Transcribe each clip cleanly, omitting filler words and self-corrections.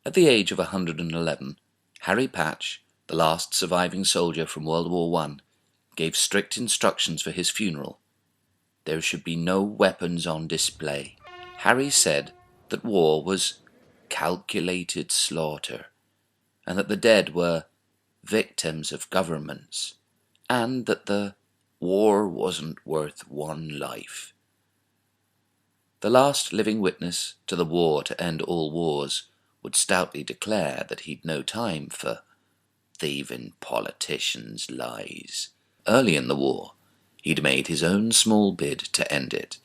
At the age of 111, Harry Patch, the last surviving soldier from World War I, gave strict instructions for his funeral. There should be no weapons on display. Harry said that war was calculated slaughter, and that the dead were victims of governments, and that the war wasn't worth one life. The last living witness to the war to end all wars would stoutly declare that he'd no time for thieving politicians' lies. Early in the war, he'd made his own small bid to end it,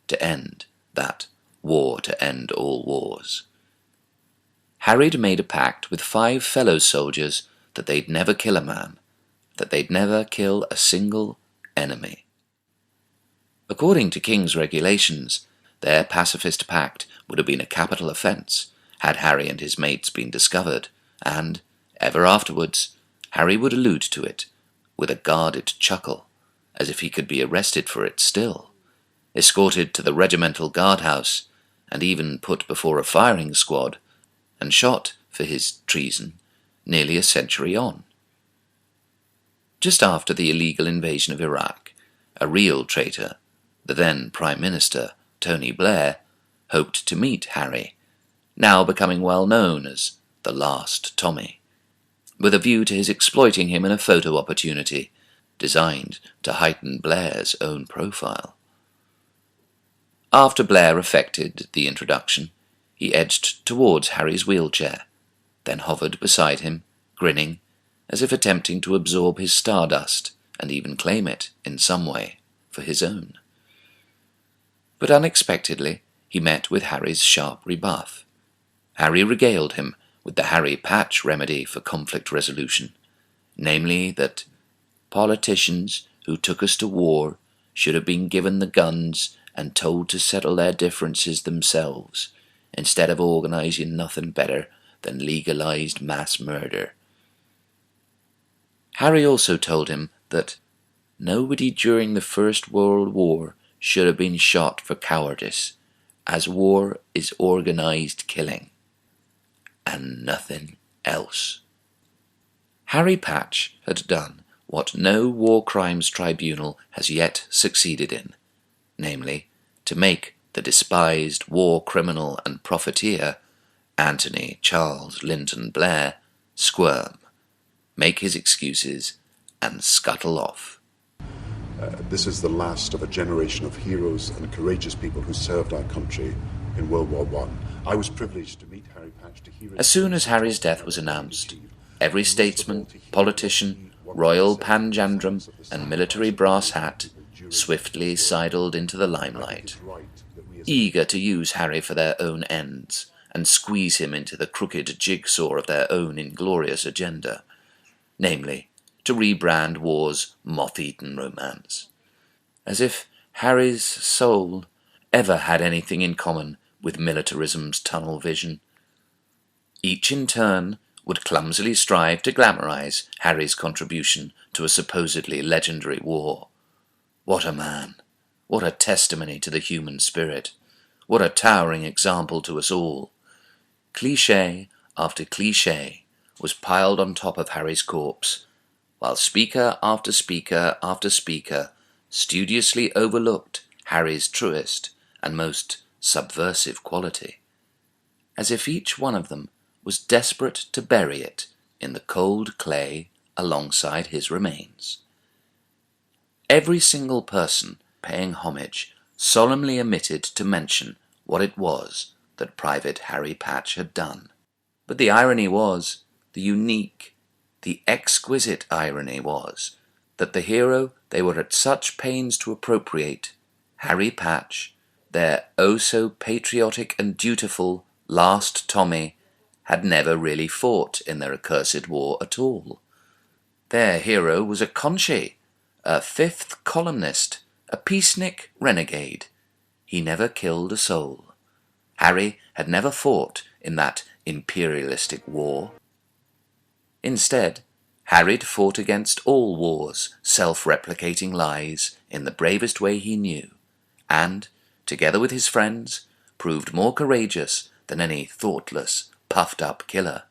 to end that war to end all wars. Harry'd made a pact with 5 fellow soldiers that they'd never kill a man, that they'd never kill a single enemy. According to King's regulations, their pacifist pact would have been a capital offence had Harry and his mates been discovered, and, ever afterwards, Harry would allude to it with a guarded chuckle, as if he could be arrested for it still, escorted to the regimental guardhouse, and even put before a firing squad, and shot for his treason nearly a century on. Just after the illegal invasion of Iraq, a real traitor, the then Prime Minister, Tony Blair, hoped to meet Harry, now becoming well known as the Last Tommy, with a view to his exploiting him in a photo opportunity designed to heighten Blair's own profile. After Blair effected the introduction, he edged towards Harry's wheelchair, then hovered beside him, grinning, as if attempting to absorb his stardust and even claim it, in some way, for his own. But unexpectedly, he met with Harry's sharp rebuff. Harry regaled him with the Harry Patch remedy for conflict resolution, namely that politicians who took us to war should have been given the guns and told to settle their differences themselves, instead of organising nothing better than legalised mass murder. Harry also told him that nobody during the First World War should have been shot for cowardice, as war is organised killing, and nothing else. Harry Patch had done what no war crimes tribunal has yet succeeded in, namely, to make the despised war criminal and profiteer, Anthony Charles Linton Blair, squirm, make his excuses, and scuttle off. This is the last of a generation of heroes and courageous people who served our country in World War I. I was privileged to meet Harry Patch to hear... As soon as Harry's death was announced, every statesman, politician, royal panjandrum, and military brass hat swiftly sidled into the limelight, eager to use Harry for their own ends and squeeze him into the crooked jigsaw of their own inglorious agenda, namely, to rebrand war's moth-eaten romance, as if Harry's soul ever had anything in common with militarism's tunnel vision. Each in turn would clumsily strive to glamorize Harry's contribution to a supposedly legendary war. What a man! What a testimony to the human spirit! What a towering example to us all! Cliché after cliché was piled on top of Harry's corpse, while speaker after speaker after speaker studiously overlooked Harry's truest and most subversive quality, as if each one of them was desperate to bury it in the cold clay alongside his remains. Every single person paying homage solemnly omitted to mention what it was that Private Harry Patch had done. But the irony was, the unique, the exquisite irony was, that the hero they were at such pains to appropriate, Harry Patch, their oh-so-patriotic and dutiful Last Tommy, had never really fought in their accursed war at all. Their hero was a conche, a fifth columnist, a peacenik renegade. He never killed a soul. Harry had never fought in that imperialistic war. Instead, Harry'd fought against all wars, self-replicating lies, in the bravest way he knew, and, together with his friends, proved more courageous than any thoughtless, puffed-up killer.